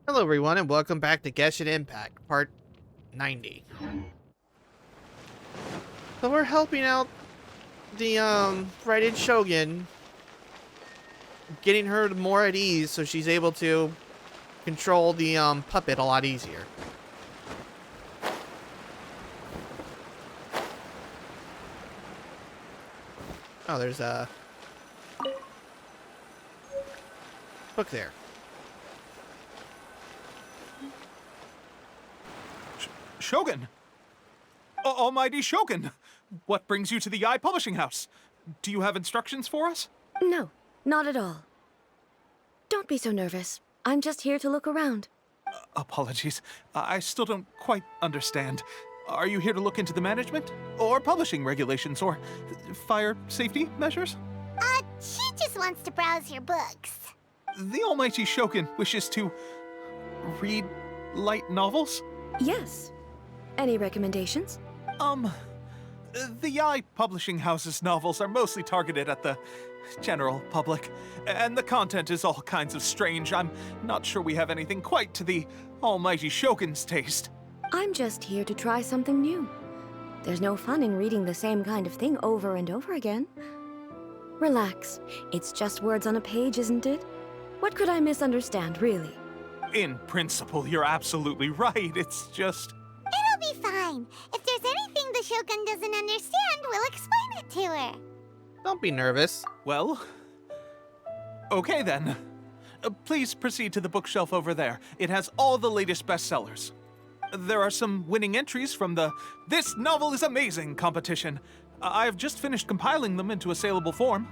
Hello everyone and welcome back to Genshin Impact, part 90. So we're helping out the Righted Shogun, getting her more at ease so she's able to control the puppet a lot easier. Oh, there's a book there. Shogun! Almighty Shogun! What brings you to the Eye Publishing House? Do you have instructions for us? No, not at all. Don't be so nervous. I'm just here to look around. Apologies. I still don't quite understand. Are you here to look into the management? Or publishing regulations? Or fire safety measures? She just wants to browse your books. The Almighty Shogun wishes to read light novels? Yes. Any recommendations? The Eye Publishing House's novels are mostly targeted at the general public, and the content is all kinds of strange. I'm not sure we have anything quite to the Almighty Shogun's taste. I'm just here to try something new. There's no fun in reading the same kind of thing over and over again. Relax. It's just words on a page, isn't it? What could I misunderstand, really? In principle, you're absolutely right. It's just... It'll be fine. If there's anything the Shogun doesn't understand, we'll explain it to her. Don't be nervous. Well... Okay then. Please proceed to the bookshelf over there. It has all the latest bestsellers. There are some winning entries from the This Novel is Amazing competition. I've just finished compiling them into a saleable form.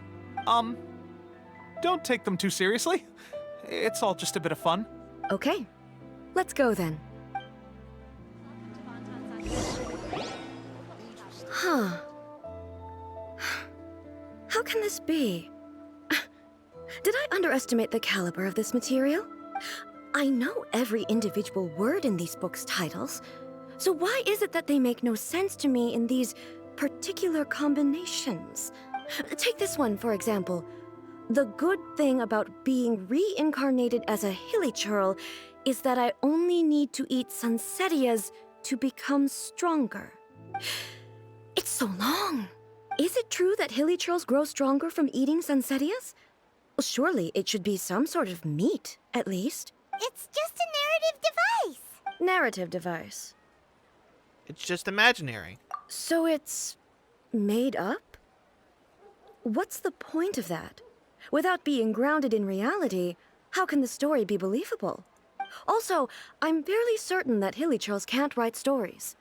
Don't take them too seriously. It's all just a bit of fun. Okay. Let's go then. Huh. How can this be? Did I underestimate the caliber of this material? I know every individual word in these books' titles, so why is it that they make no sense to me in these particular combinations? Take this one, for example. The good thing about being reincarnated as a hilly churl is that I only need to eat sunsetias to become stronger. It's so long. Is it true that hilly churls grow stronger from eating sunsetias? Well, surely it should be some sort of meat, at least. It's just a narrative device. Narrative device. It's just imaginary. So it's made up? What's the point of that? Without being grounded in reality, how can the story be believable? Also, I'm fairly certain that hilly churls can't write stories.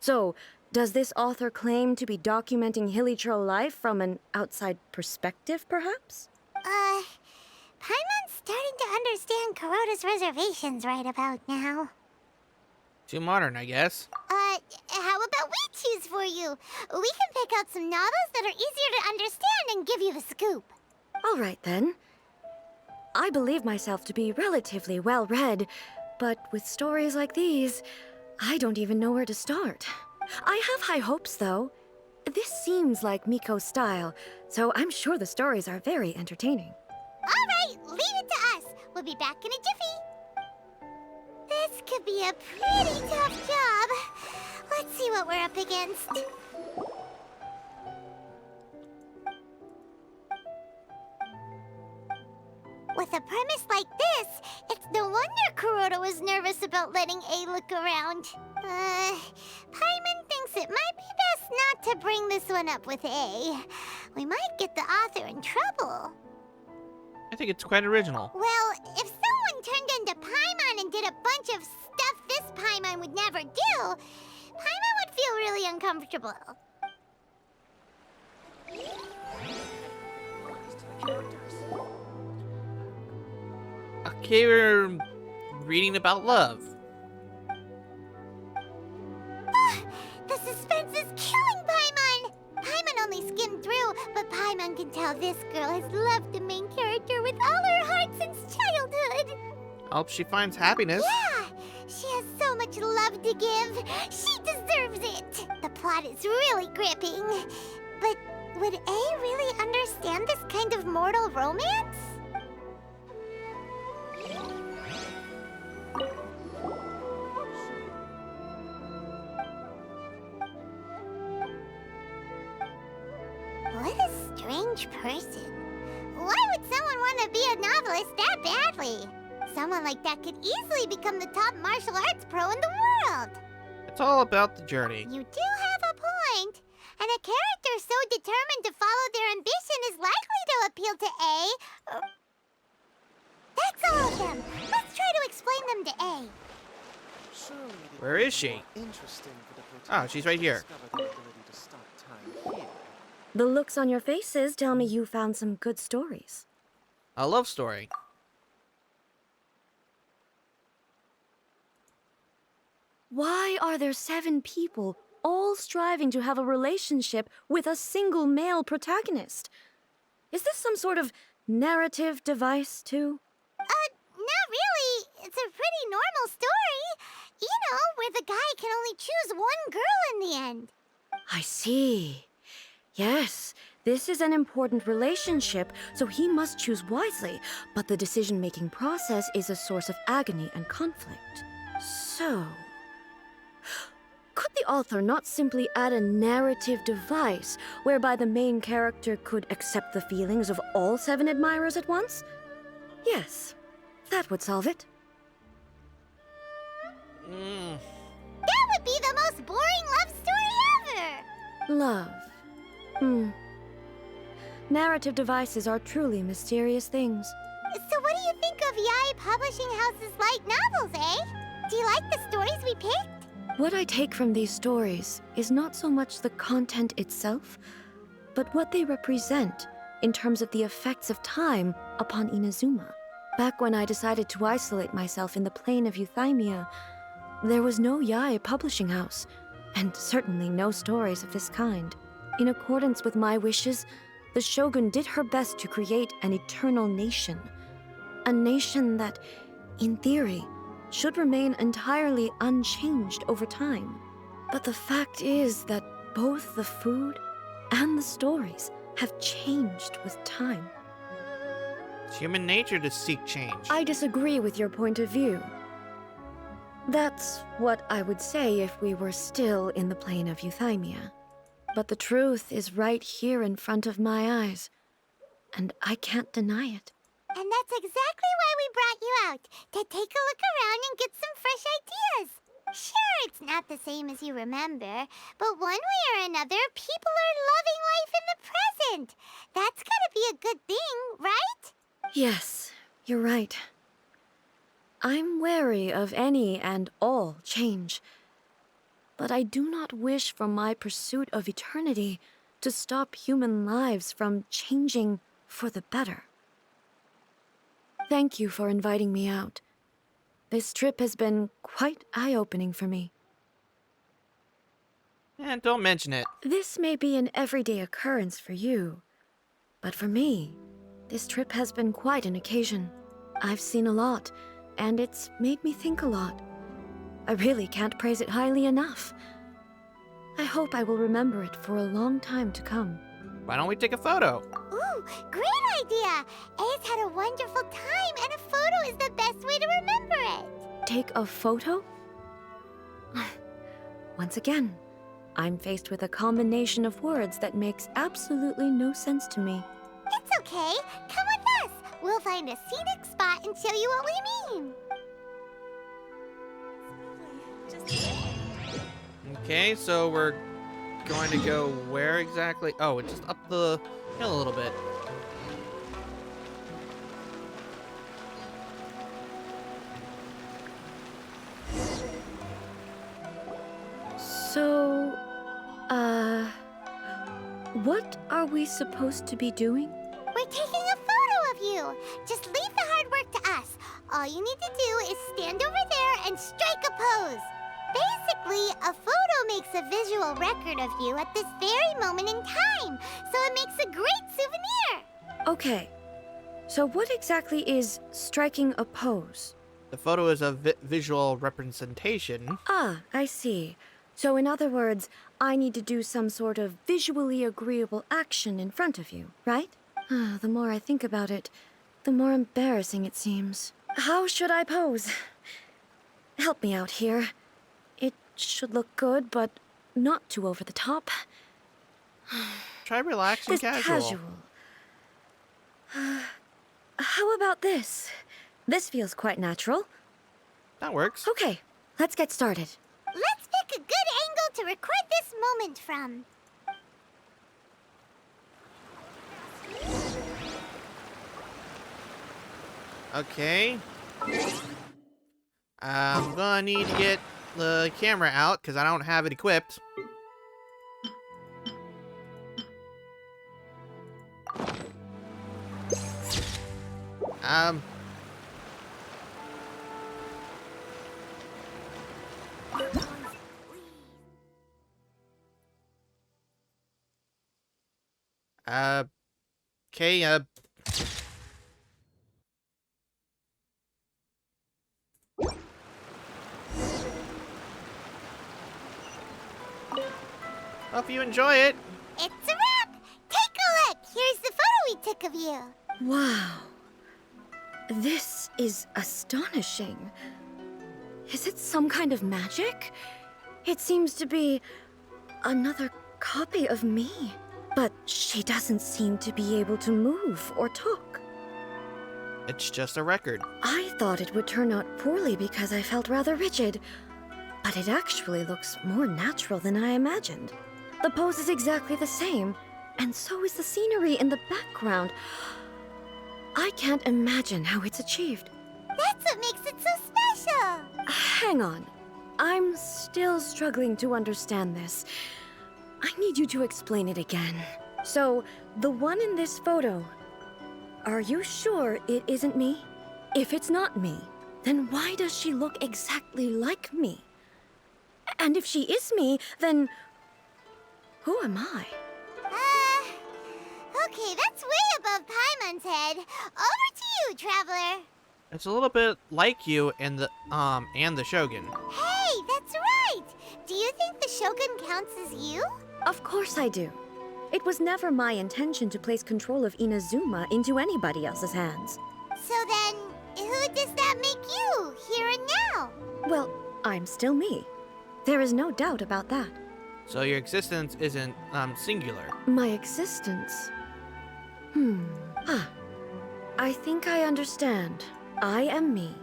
So, does this author claim to be documenting hilly churl life from an outside perspective, perhaps? Paimon's starting to understand Kuroda's reservations right about now. Too modern, I guess. How about we choose for you? We can pick out some novels that are easier to understand and give you the scoop. All right, then. I believe myself to be relatively well-read, but with stories like these, I don't even know where to start. I have high hopes, though. This seems like Miko's style, so I'm sure the stories are very entertaining. All right, leave it to us. We'll be back in a jiffy. This could be a pretty tough job. Let's see what we're up against. With a premise like this, it's no wonder Kuroda was nervous about letting A look around. Paimon thinks it might be best not to bring this one up with A. We might get the author in trouble. I think it's quite original. Well, if someone turned into Paimon and did a bunch of stuff this Paimon would never do, Paimon would feel really uncomfortable. Okay, we're reading about love. The suspense is killing Paimon! Paimon only skimmed through, but Paimon can tell this girl has loved the main character with all her heart since childhood. I hope she finds happiness. Yeah, she has so much love to give. She deserves it. The plot is really gripping. But would A really understand this kind of mortal romance? strange person. Why would someone want to be a novelist that badly? Someone like that could easily become the top martial arts pro in the world. It's all about the journey. You do have a point. And a character so determined to follow their ambition is likely to appeal to A. That's all of them. Let's try to explain them to A. Where is she? Oh, she's right here. The looks on your faces tell me you found some good stories. A love story. Why are there 7 people all striving to have a relationship with a single male protagonist? Is this some sort of narrative device, too? Not really. It's a pretty normal story. You know, where the guy can only choose one girl in the end. I see. Yes, this is an important relationship, so he must choose wisely, but the decision-making process is a source of agony and conflict. So, could the author not simply add a narrative device whereby the main character could accept the feelings of all 7 admirers at once? Yes, that would solve it. That would be the most boring love story ever. Love. Narrative devices are truly mysterious things. So what do you think of Yae Publishing House's light novels, eh? Do you like the stories we picked? What I take from these stories is not so much the content itself, but what they represent in terms of the effects of time upon Inazuma. Back when I decided to isolate myself in the plane of Euthymia, there was no Yae Publishing House, and certainly no stories of this kind. In accordance with my wishes, the Shogun did her best to create an eternal nation. A nation that, in theory, should remain entirely unchanged over time. But the fact is that both the food and the stories have changed with time. It's human nature to seek change. I disagree with your point of view. That's what I would say if we were still in the plane of Euthymia. But the truth is right here in front of my eyes, and I can't deny it. And that's exactly why we brought you out, to take a look around and get some fresh ideas. Sure, it's not the same as you remember, but one way or another, people are loving life in the present. That's gotta be a good thing, right? Yes, you're right. I'm wary of any and all change. But I do not wish for my pursuit of eternity to stop human lives from changing for the better. Thank you for inviting me out. This trip has been quite eye-opening for me. And don't mention it. This may be an everyday occurrence for you, but for me, this trip has been quite an occasion. I've seen a lot, and it's made me think a lot. I really can't praise it highly enough. I hope I will remember it for a long time to come. Why don't we take a photo? Ooh, great idea! A's had a wonderful time, and a photo is the best way to remember it. Take a photo? Once again, I'm faced with a combination of words that makes absolutely no sense to me. It's okay. Come with us. We'll find a scenic spot and show you what we mean. Okay, so we're going to go where exactly? Oh, it's just up the hill a little bit. So, what are we supposed to be doing? We're taking a photo of you. Just leave the hard work to us. All you need to do is stand over there and strike a pose. Basically, a photo makes a visual record of you at this very moment in time, so it makes a great souvenir. Okay, so what exactly is striking a pose? The photo is a visual representation. Ah, I see. So in other words, I need to do some sort of visually agreeable action in front of you, right? The more I think about it, the more embarrassing it seems. How should I pose? Help me out here. It should look good, but not too over the top. Try relaxing This casual. casual, How about this? This feels quite natural. That works. Okay, let's get started. Let's pick a good angle to record this moment from. Okay. I'm gonna need to get the camera out because I don't have it equipped. Um. Okay, hope you enjoy it. It's a wrap! Take a look! Here's the photo we took of you. Wow. This is astonishing. Is it some kind of magic? It seems to be another copy of me. But she doesn't seem to be able to move or talk. It's just a record. I thought it would turn out poorly because I felt rather rigid. But it actually looks more natural than I imagined. The pose is exactly the same, and so is the scenery in the background. I can't imagine how it's achieved. That's what makes it so special! Hang on. I'm still struggling to understand this. I need you to explain it again. So, the one in this photo, are you sure it isn't me? If it's not me, then why does she look exactly like me? And if she is me, then who am I? Okay, that's way above Paimon's head. Over to you, Traveler. It's a little bit like you and the Shogun. Hey, that's right! Do you think the Shogun counts as you? Of course I do. It was never my intention to place control of Inazuma into anybody else's hands. So then, who does that make you, here and now? Well, I'm still me. There is no doubt about that. So your existence isn't singular. My existence? I think I understand. I am me.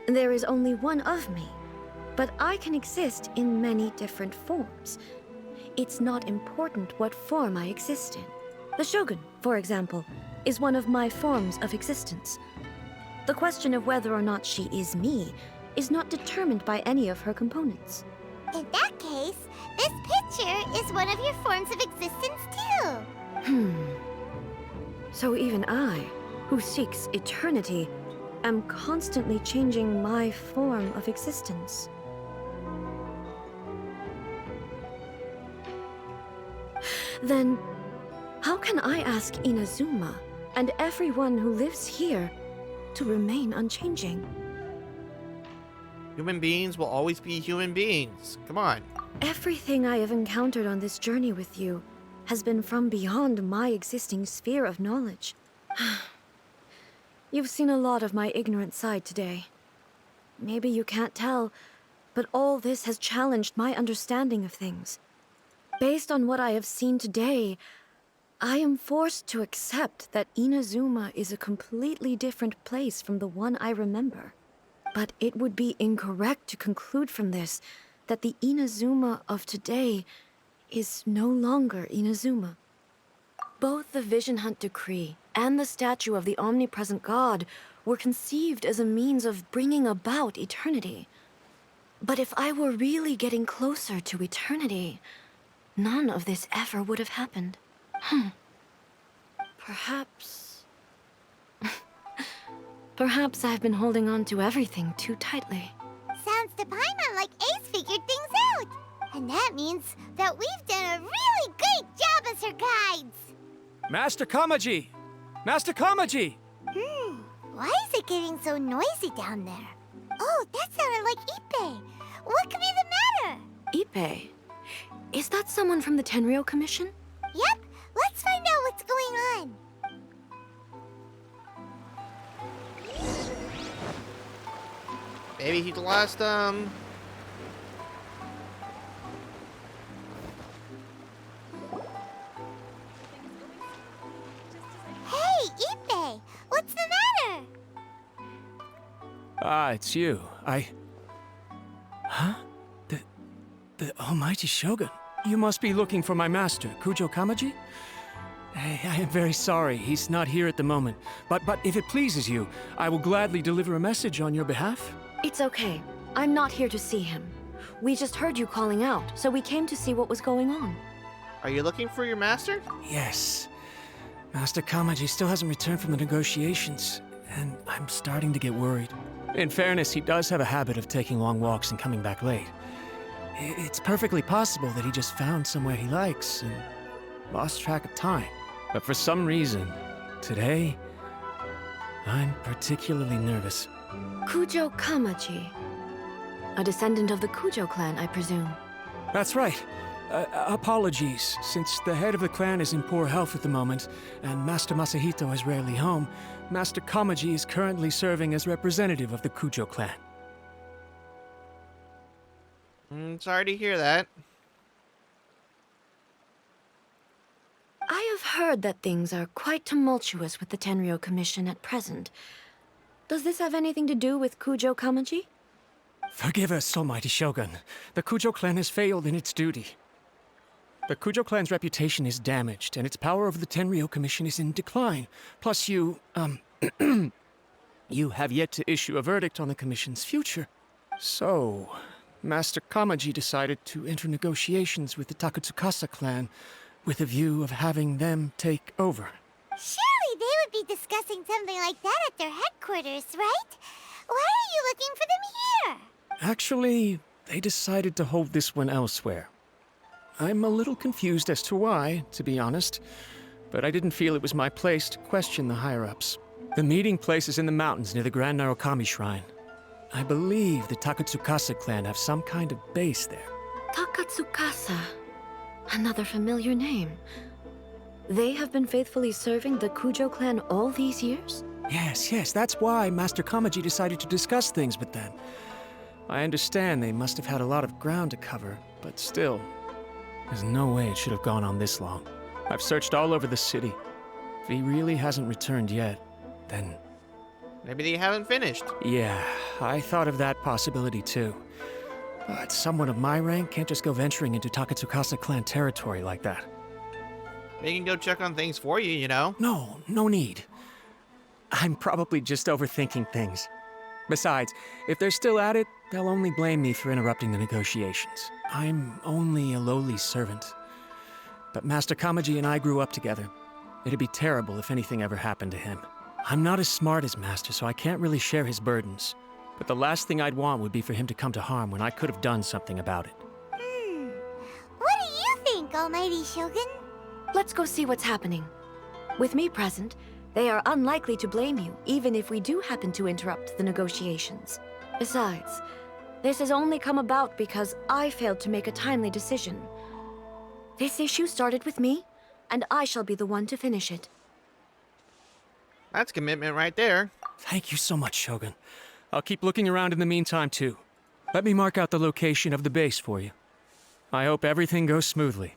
There is only one of me. But I can exist in many different forms. It's not important what form I exist in. The Shogun, for example, is one of my forms of existence. The question of whether or not she is me is not determined by any of her components. In that case, this picture is one of your forms of existence too. So even I, who seeks eternity, am constantly changing my form of existence. Then, how can I ask Inazuma and everyone who lives here to remain unchanging? Human beings will always be human beings. Come on. Everything I have encountered on this journey with you has been from beyond my existing sphere of knowledge. You've seen a lot of my ignorant side today. Maybe you can't tell, but all this has challenged my understanding of things. Based on what I have seen today, I am forced to accept that Inazuma is a completely different place from the one I remember. But it would be incorrect to conclude from this that the Inazuma of today is no longer Inazuma. Both the Vision Hunt Decree and the statue of the omnipresent God were conceived as a means of bringing about eternity. But if I were really getting closer to eternity, none of this ever would have happened. Perhaps... Perhaps I've been holding on to everything too tightly. Sounds to Paimon like Ace figured things out. And that means that we've done a really great job as her guides. Master Kamaji! Master Kamaji! Why is it getting so noisy down there? Oh, that sounded like Ippei. What could be the matter? Ippei? Is that someone from the Tenryou Commission? Yep, let's find out what's going on. Maybe he lost, Hey, Ippei! Ah, it's you. Huh? The almighty Shogun. You must be looking for my master, Kujo Kamaji? I am very sorry, he's not here at the moment. But if it pleases you, I will gladly deliver a message on your behalf. It's okay. I'm not here to see him. We just heard you calling out, so we came to see what was going on. Are you looking for your master? Yes. Master Kamaji still hasn't returned from the negotiations, and I'm starting to get worried. In fairness, he does have a habit of taking long walks and coming back late. It's perfectly possible that he just found somewhere he likes and lost track of time. But for some reason, today, I'm particularly nervous. Kujo Kamaji. A descendant of the Kujo clan, I presume. That's right. Apologies, since the head of the clan is in poor health at the moment, and Master Masahito is rarely home, Master Kamaji is currently serving as representative of the Kujo clan. Sorry to hear that. I have heard that things are quite tumultuous with the Tenryo Commission at present. Does this have anything to do with Kujo Kamaji? Forgive us, almighty Shogun. The Kujo clan has failed in its duty. The Kujo clan's reputation is damaged, and its power over the Tenryo Commission is in decline. Plus you have yet to issue a verdict on the Commission's future. So, Master Kamaji decided to enter negotiations with the Takatsukasa clan with a view of having them take over. Surely they would be discussing something like that at their headquarters, right? Why are you looking for them here? Actually, they decided to hold this one elsewhere. I'm a little confused as to why, to be honest, but I didn't feel it was my place to question the higher-ups. The meeting place is in the mountains near the Grand Narukami Shrine. I believe the Takatsukasa clan have some kind of base there. Takatsukasa. Another familiar name. They have been faithfully serving the Kujo clan all these years? Yes, that's why Master Kamaji decided to discuss things with them. I understand they must have had a lot of ground to cover, but still, there's no way it should have gone on this long. I've searched all over the city. If he really hasn't returned yet, then... Maybe they haven't finished. Yeah, I thought of that possibility too. But someone of my rank can't just go venturing into Takatsukasa clan territory like that. They can go check on things for you, you know? No need. I'm probably just overthinking things. Besides, if they're still at it, they'll only blame me for interrupting the negotiations. I'm only a lowly servant. But Master Kamaji and I grew up together. It'd be terrible if anything ever happened to him. I'm not as smart as Master, so I can't really share his burdens. But the last thing I'd want would be for him to come to harm when I could have done something about it. What do you think, Almighty Shogun? Let's go see what's happening. With me present, they are unlikely to blame you, even if we do happen to interrupt the negotiations. Besides, this has only come about because I failed to make a timely decision. This issue started with me, and I shall be the one to finish it. That's commitment right there. Thank you so much, Shogun. I'll keep looking around in the meantime, too. Let me mark out the location of the base for you. I hope everything goes smoothly.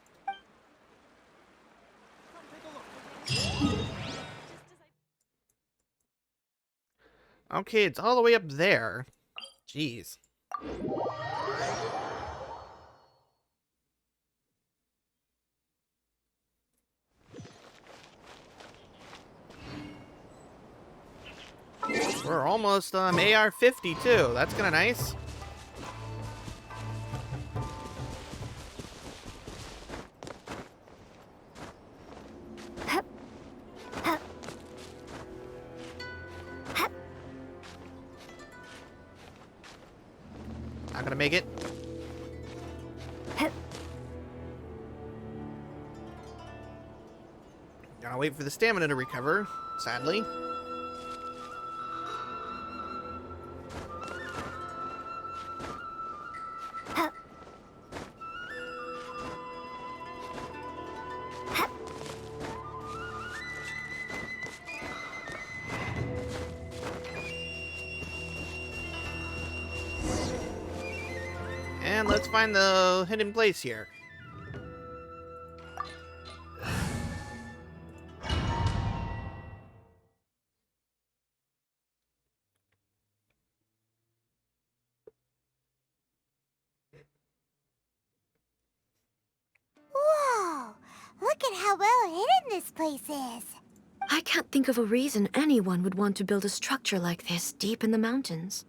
Okay, it's all the way up there. Jeez. We're almost AR-50 too. That's kind of nice. Not gonna make it. Gotta wait for the stamina to recover, sadly. And let's find the hidden place here. place is. I can't think of a reason anyone would want to build a structure like this deep in the mountains.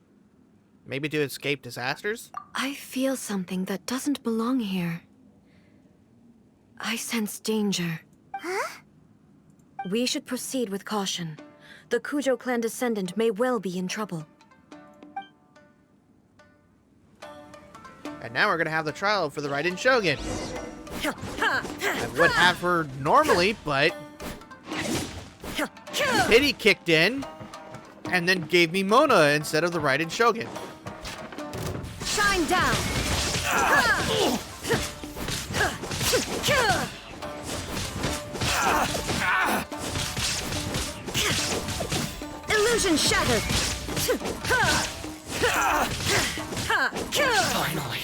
Maybe to escape disasters? I feel something that doesn't belong here. I sense danger. Huh? We should proceed with caution. The Kujo clan descendant may well be in trouble. And now we're gonna have the trial for the Raiden Shogun. I would have her normally, but Pity kicked in and then gave me Mona instead of the Raiden Shogun. Shine down! Illusion shattered! Finally,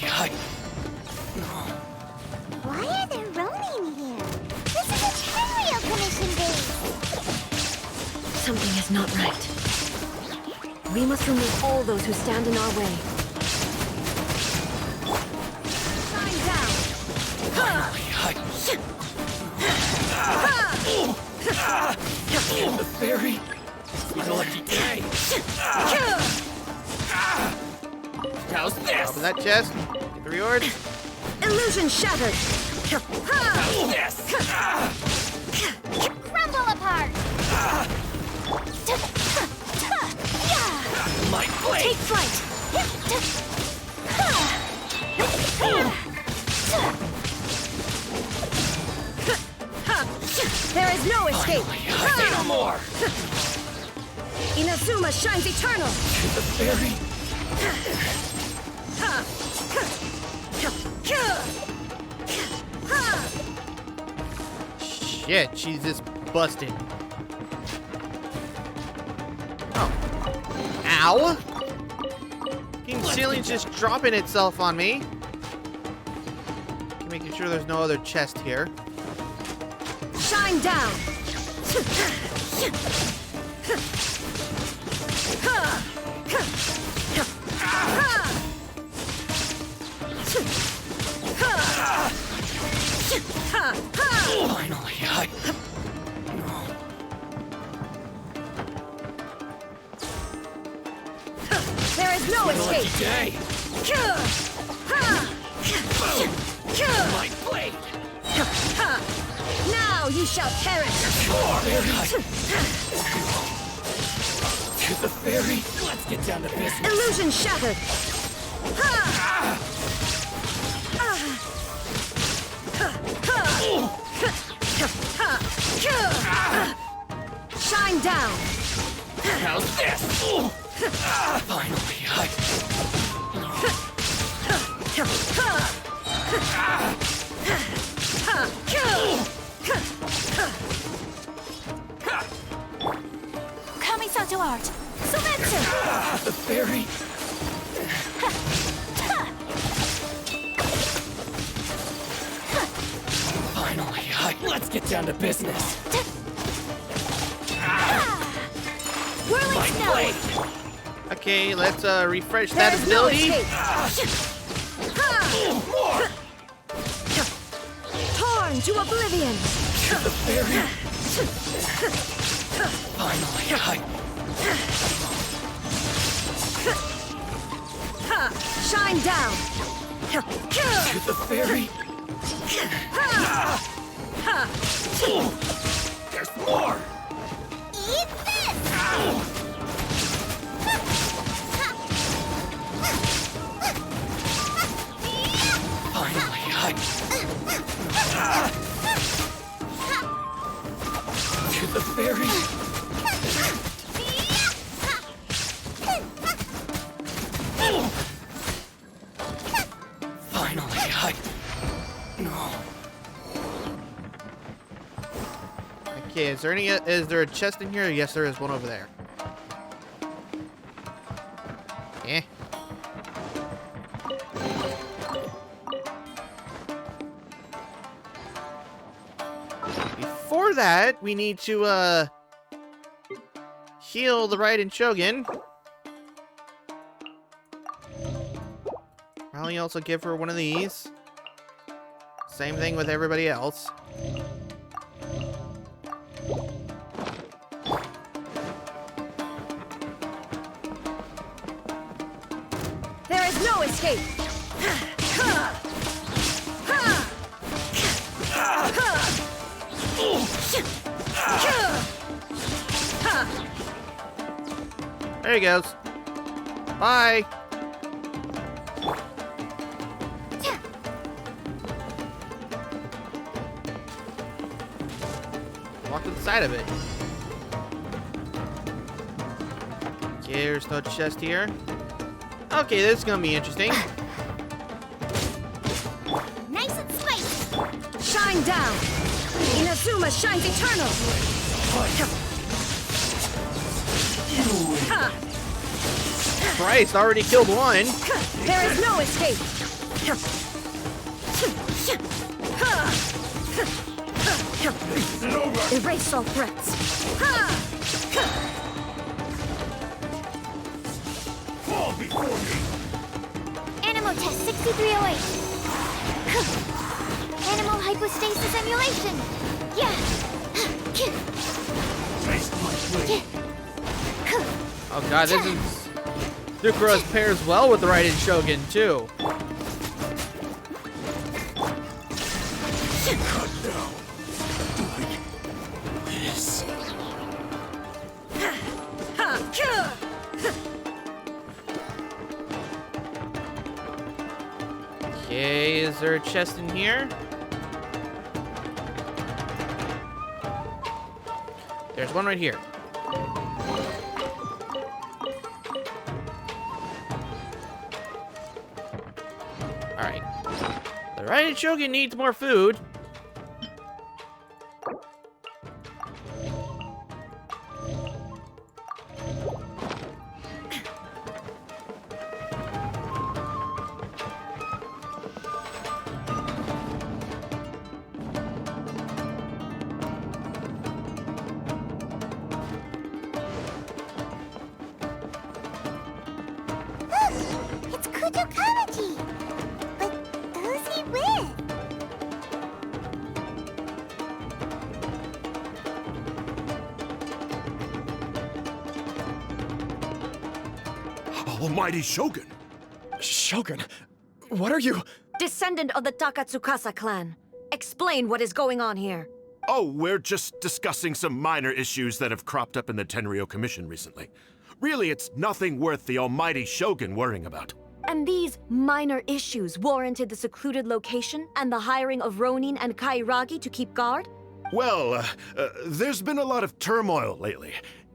Why are there Ronin here? This is a Tenryou Commission base! Something is not right. We must remove all those who stand in our way. Shine down! the fairy. It's my lucky day. How's this? Open that chest. Get the rewards. Illusion shattered! Yes. Crumble apart! My blade. Take flight! There is no escape! Say no more. Inazuma shines eternal! The fairy. Shit, she's just busted. Oh. Ow! Fucking ceiling's just dropping itself on me. Making sure there's no other chest here. Shine down! Finally, There is no escape! day. My blade. Now you shall perish! To the fairy. Let's get down to business. Illusion shattered! Shine down! How's this? Finally, Kamisato art! Sumetsu! the fairy. Finally, let's get down to business. Whirling My snow! blade. Okay, let's refresh There that is no ability. escape! More. Torn to oblivion! The fairy. Finally, Shine down! to the fairy. There's more. Eat this! Finally, to the fairy. Finally, no. Okay, is there a chest in here? Yes, there is one over there. Eh. Before that, we need to heal the Raiden Shogun. Probably also give her one of these. Same thing with everybody else. is no escape! There he goes. Bye. Walk to the side of it. Okay, there's no chest here. Okay, this is gonna be interesting. Nice and spicy. Shine down! Inazuma shines eternal! Christ, already killed one. There is no escape! Erase all threats! Fall before me! Animal test 6308. Animal hypostasis emulation. Yeah. Taste my blade! Oh god, this is... Sucrose pairs well with the Raiden Shogun, too. Cut down! Like this. Okay, is there a chest in here? There's one right here. Alright. The Raiden Shogun needs more food. It's Kujo Kamaji. But who's he with? Almighty Shogun! Shogun, what are you? Descendant of the Takatsukasa clan. Explain what is going on here. Oh, we're just discussing some minor issues that have cropped up in the Tenryo Commission recently. Really, it's nothing worth the Almighty Shogun worrying about. And these minor issues warranted the secluded location and the hiring of Ronin and Kairagi to keep guard? Well, there's been a lot of turmoil lately.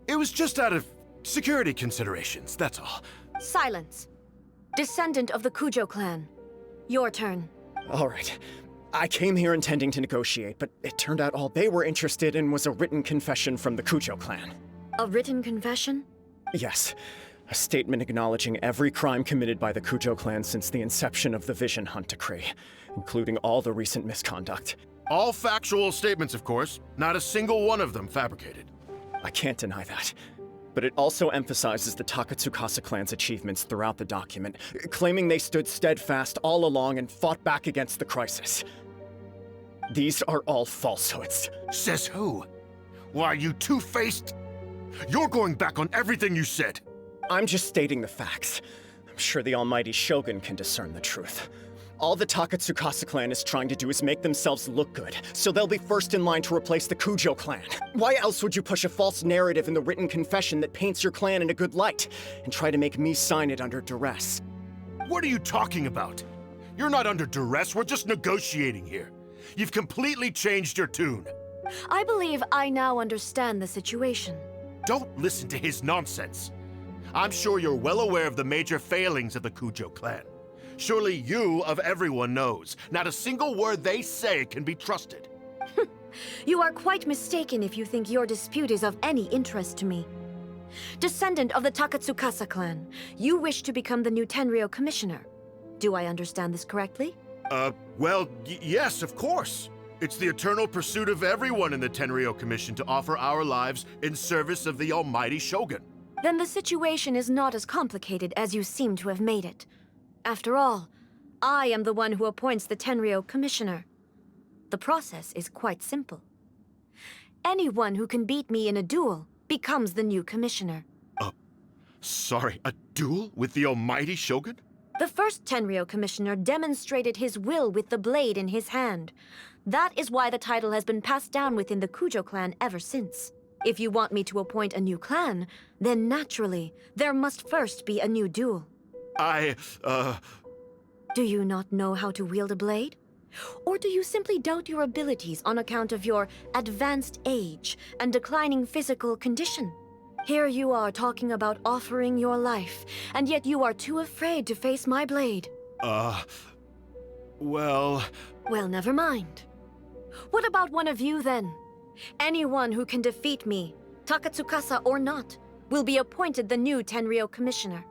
It was just out of security considerations, that's all. Silence. Descendant of the Kujo clan. Your turn. All right. I came here intending to negotiate, but it turned out all they were interested in was a written confession from the Kujo clan. A written confession? Yes. A statement acknowledging every crime committed by the Kujo clan since the inception of the Vision Hunt Decree, including all the recent misconduct. All factual statements, of course. Not a single one of them fabricated. I can't deny that. But it also emphasizes the Takatsukasa clan's achievements throughout the document, claiming they stood steadfast all along and fought back against the crisis. These are all falsehoods. Says who? Why, you two-faced... You're going back on everything you said. I'm just stating the facts. I'm sure the almighty Shogun can discern the truth. All the Takatsukasa clan is trying to do is make themselves look good, so they'll be first in line to replace the Kujo clan. Why else would you push a false narrative in the written confession that paints your clan in a good light, and try to make me sign it under duress? What are you talking about? You're not under duress, we're just negotiating here. You've completely changed your tune. I believe I now understand the situation. Don't listen to his nonsense. I'm sure you're well aware of the major failings of the Kujo clan. Surely you, of everyone, knows. Not a single word they say can be trusted. You are quite mistaken if you think your dispute is of any interest to me. Descendant of the Takatsukasa clan, you wish to become the new Tenryo commissioner. Do I understand this correctly? Well, yes, of course. It's the eternal pursuit of everyone in the Tenryo Commission to offer our lives in service of the almighty Shogun. Then the situation is not as complicated as you seem to have made it. After all, I am the one who appoints the Tenryo commissioner. The process is quite simple. Anyone who can beat me in a duel becomes the new commissioner. Sorry, a duel with the almighty Shogun? The first Tenryou Commissioner demonstrated his will with the blade in his hand. That is why the title has been passed down within the Kujo clan ever since. If you want me to appoint a new clan, then naturally, there must first be a new duel. Do you not know how to wield a blade? Or do you simply doubt your abilities on account of your advanced age and declining physical condition? Here you are talking about offering your life, and yet you are too afraid to face my blade. Well, never mind. What about one of you, then? Anyone who can defeat me, Takatsukasa or not, will be appointed the new Tenryou Commissioner.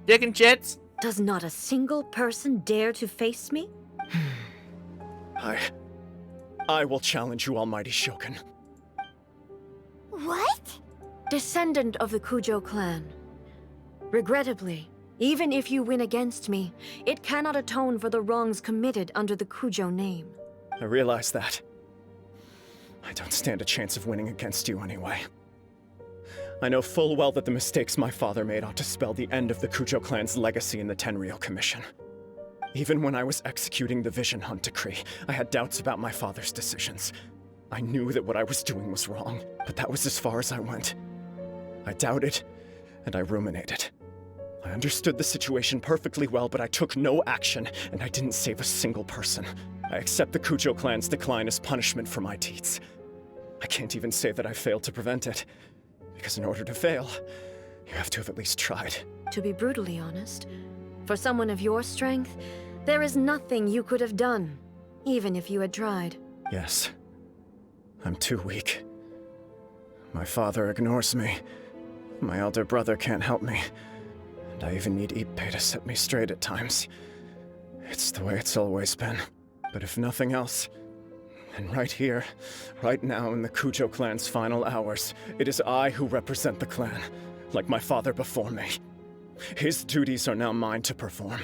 Dick and chits? Does not a single person dare to face me? I will challenge you, Almighty Shogun. What? Descendant of the Kujo clan. Regrettably, even if you win against me, it cannot atone for the wrongs committed under the Kujo name. I realize that. I don't stand a chance of winning against you anyway. I know full well that the mistakes my father made ought to spell the end of the Kujo clan's legacy in the Tenryou Commission. Even when I was executing the Vision Hunt decree, I had doubts about my father's decisions. I knew that what I was doing was wrong, but that was as far as I went. I doubted, and I ruminated. I understood the situation perfectly well, but I took no action, and I didn't save a single person. I accept the Kujo clan's decline as punishment for my deeds. I can't even say that I failed to prevent it, because in order to fail, you have to have at least tried. To be brutally honest, for someone of your strength, there is nothing you could have done, even if you had tried. Yes. I'm too weak. My father ignores me. My elder brother can't help me. And I even need Ippei to set me straight at times. It's the way it's always been. But if nothing else, then right here, right now in the Kujo clan's final hours, it is I who represent the clan, like my father before me. His duties are now mine to perform.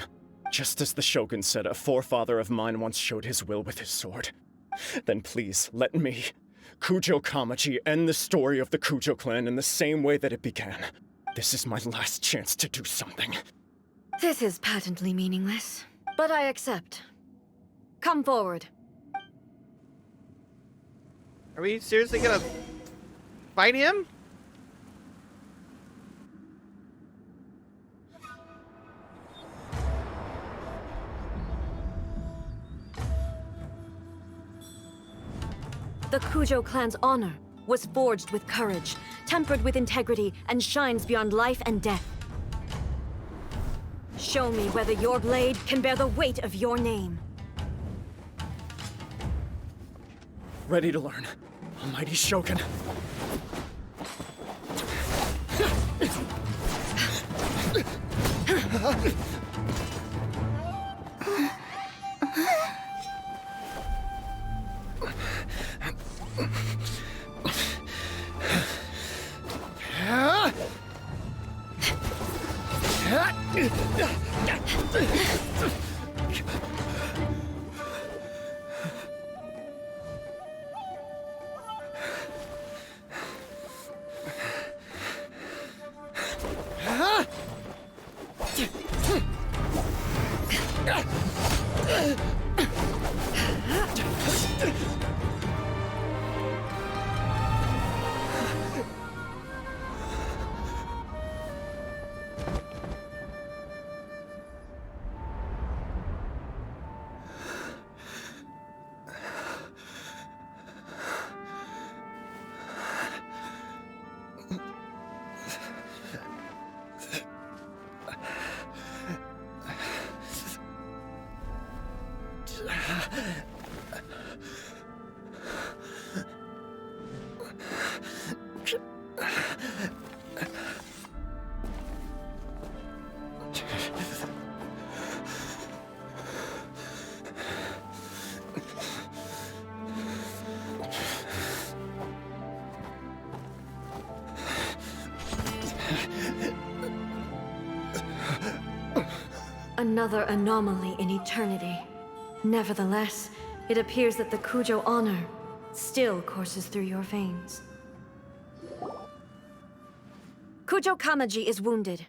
Just as the Shogun said a forefather of mine once showed his will with his sword. Then please, let me, Kujo Kamaji, end the story of the Kujo clan in the same way that it began. This is my last chance to do something. This is patently meaningless, but I accept. Come forward. Are we seriously gonna fight him? The Kujo clan's honor was forged with courage, tempered with integrity, and shines beyond life and death. Show me whether your blade can bear the weight of your name. Ready to learn. Almighty Shogun. Another anomaly in eternity. Nevertheless, it appears that the Kujo honor still courses through your veins. Kujo Kamaji is wounded.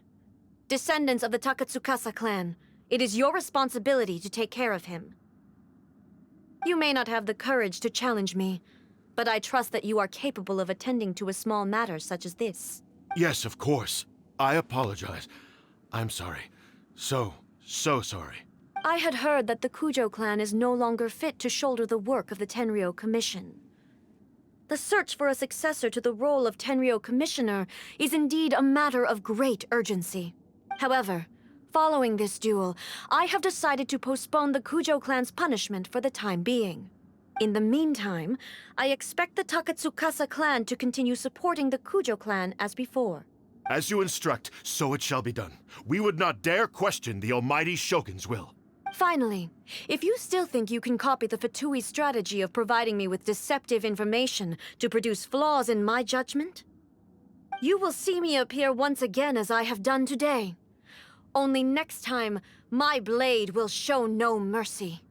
Descendants of the Takatsukasa clan, it is your responsibility to take care of him. You may not have the courage to challenge me, but I trust that you are capable of attending to a small matter such as this. Yes, of course. I apologize. I'm sorry. So sorry. I had heard that the Kujo clan is no longer fit to shoulder the work of the Tenryou Commission. The search for a successor to the role of Tenryou Commissioner is indeed a matter of great urgency. However, following this duel, I have decided to postpone the Kujo clan's punishment for the time being. In the meantime, I expect the Takatsukasa clan to continue supporting the Kujo clan as before. As you instruct, so it shall be done. We would not dare question the almighty Shogun's will. Finally, if you still think you can copy the Fatui strategy of providing me with deceptive information to produce flaws in my judgment, you will see me appear once again as I have done today. Only next time, my blade will show no mercy.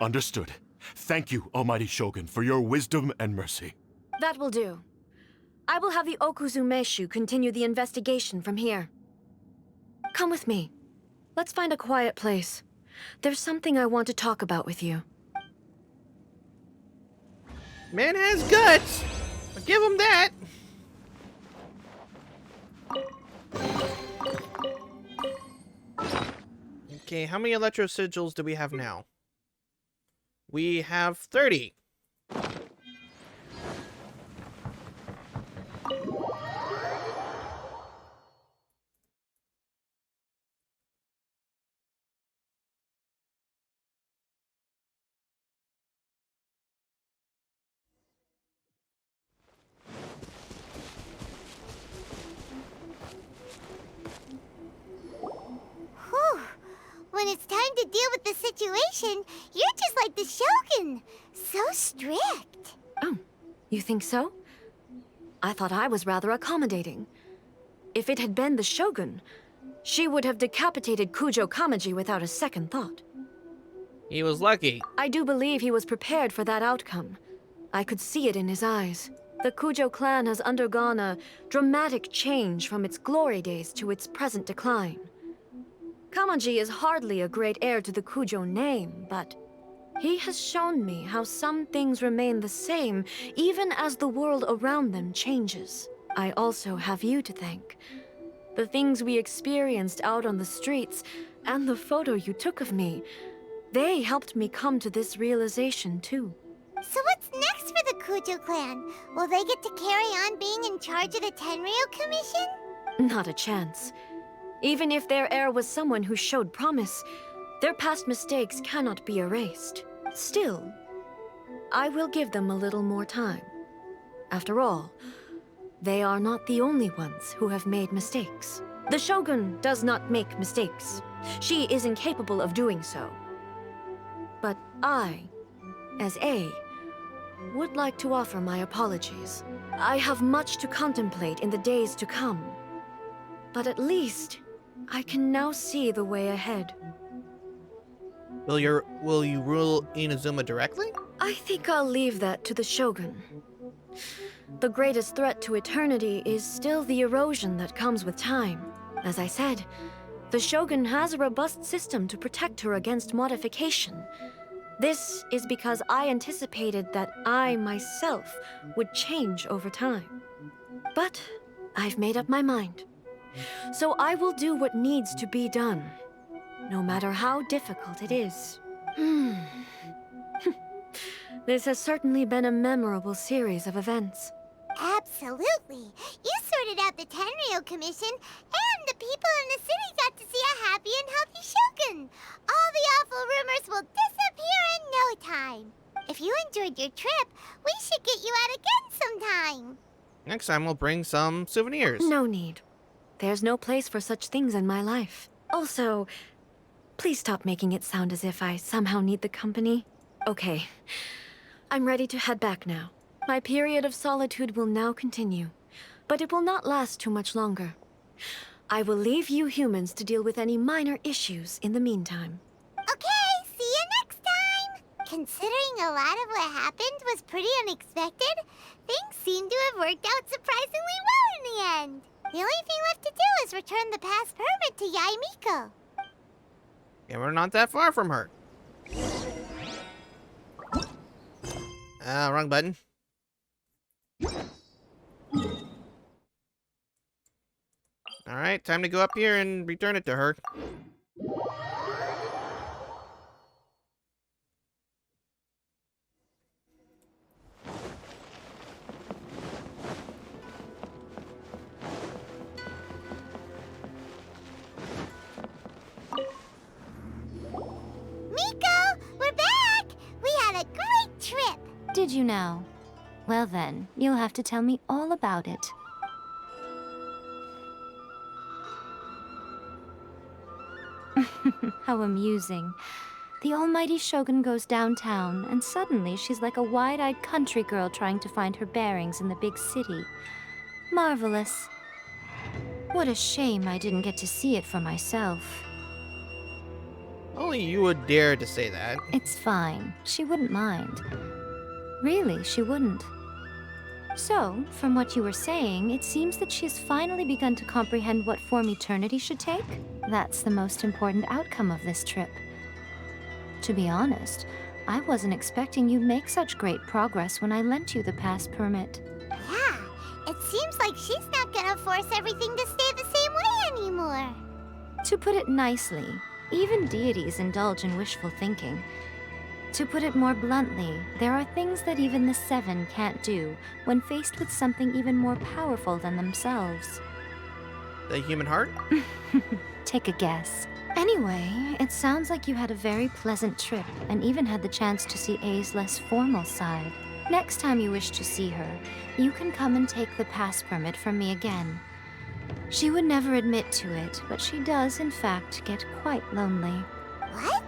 Understood. Thank you, almighty Shogun, for your wisdom and mercy. That will do. I will have the Okuzumeshu continue the investigation from here. Come with me. Let's find a quiet place. There's something I want to talk about with you. Man has guts. I'll give him that. Okay, how many electro sigils do we have now? We have 30. Whew. When it's time to deal with the situation, you're just like the Shogun. So strict. Oh, you think so? I thought I was rather accommodating. If it had been the Shogun, she would have decapitated Kujo Kamaji without a second thought. He was lucky. I do believe he was prepared for that outcome. I could see it in his eyes. The Kujo clan has undergone a dramatic change from its glory days to its present decline. Kamaji is hardly a great heir to the Kujo name, but he has shown me how some things remain the same even as the world around them changes. I also have you to thank. The things we experienced out on the streets and the photo you took of me, they helped me come to this realization too. So what's next for the Kujo clan? Will they get to carry on being in charge of the Tenryou Commission? Not a chance. Even if their heir was someone who showed promise, their past mistakes cannot be erased. Still, I will give them a little more time. After all, they are not the only ones who have made mistakes. The Shogun does not make mistakes. She is incapable of doing so. But I, as A, would like to offer my apologies. I have much to contemplate in the days to come. But at least, I can now see the way ahead. Will you rule Inazuma directly? I think I'll leave that to the Shogun. The greatest threat to eternity is still the erosion that comes with time. As I said, the Shogun has a robust system to protect her against modification. This is because I anticipated that I myself would change over time. But I've made up my mind. So I will do what needs to be done, no matter how difficult it is. This has certainly been a memorable series of events. Absolutely. You sorted out the Tenryou Commission, and the people in the city got to see a happy and healthy Shogun. All the awful rumors will disappear in no time. If you enjoyed your trip, we should get you out again sometime. Next time we'll bring some souvenirs. No need. There's no place for such things in my life. Also, please stop making it sound as if I somehow need the company. Okay, I'm ready to head back now. My period of solitude will now continue, but it will not last too much longer. I will leave you humans to deal with any minor issues in the meantime. Okay, see you next time! Considering a lot of what happened was pretty unexpected, things seem to have worked out surprisingly well in the end. The only thing left to do is return the pass permit to Yaimiko. And we're not that far from her. Wrong button. Alright, time to go up here and return it to her. Miko, we're back! We had a great trip! Did you know? Well then, you'll have to tell me all about it. How amusing. The almighty Shogun goes downtown, and suddenly she's like a wide-eyed country girl trying to find her bearings in the big city. Marvelous. What a shame I didn't get to see it for myself. Only you would dare to say that. It's fine. She wouldn't mind. Really, she wouldn't. So, from what you were saying, it seems that she has finally begun to comprehend what form eternity should take? That's the most important outcome of this trip. To be honest, I wasn't expecting you'd make such great progress when I lent you the pass permit. Yeah, it seems like she's not gonna force everything to stay the same way anymore. To put it nicely, even deities indulge in wishful thinking. To put it more bluntly, there are things that even the Seven can't do when faced with something even more powerful than themselves. The human heart? Take a guess. Anyway, it sounds like you had a very pleasant trip and even had the chance to see A's less formal side. Next time you wish to see her, you can come and take the pass permit from me again. She would never admit to it, but she does, in fact, get quite lonely. What?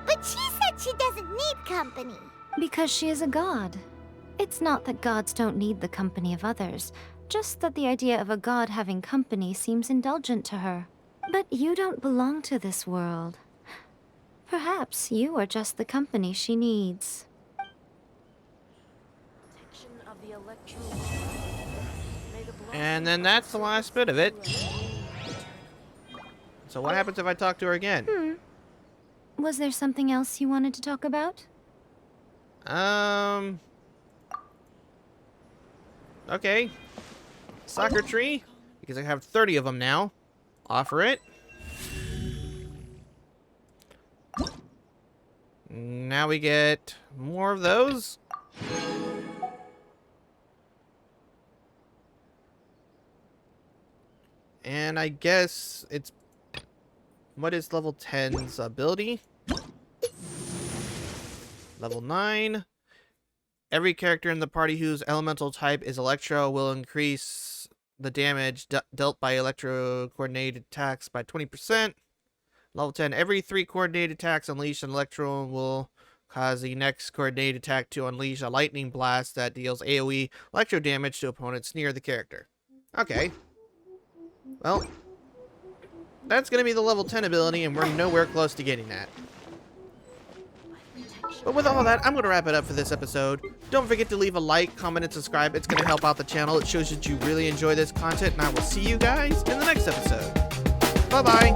But she said she doesn't need company. Because she is a god. It's not that gods don't need the company of others, just that the idea of a god having company seems indulgent to her. But you don't belong to this world. Perhaps you are just the company she needs. And then that's the last bit of it. So what happens if I talk to her again? Was there something else you wanted to talk about? Okay. Soccer tree, because I have 30 of them now. Offer it. Now we get more of those. And I guess it's... What is level 10's ability? Level 9. Every character in the party whose elemental type is Electro will increase the damage dealt by Electro-coordinated attacks by 20%. Level 10. Every 3 coordinated attacks unleash an Electro will cause the next coordinated attack to unleash a lightning blast that deals AoE Electro damage to opponents near the character. Okay. Well, that's going to be the level 10 ability, and we're nowhere close to getting that. But with all that, I'm going to wrap it up for this episode. Don't forget to leave a like, comment, and subscribe. It's going to help out the channel. It shows that you really enjoy this content, and I will see you guys in the next episode. Bye-bye.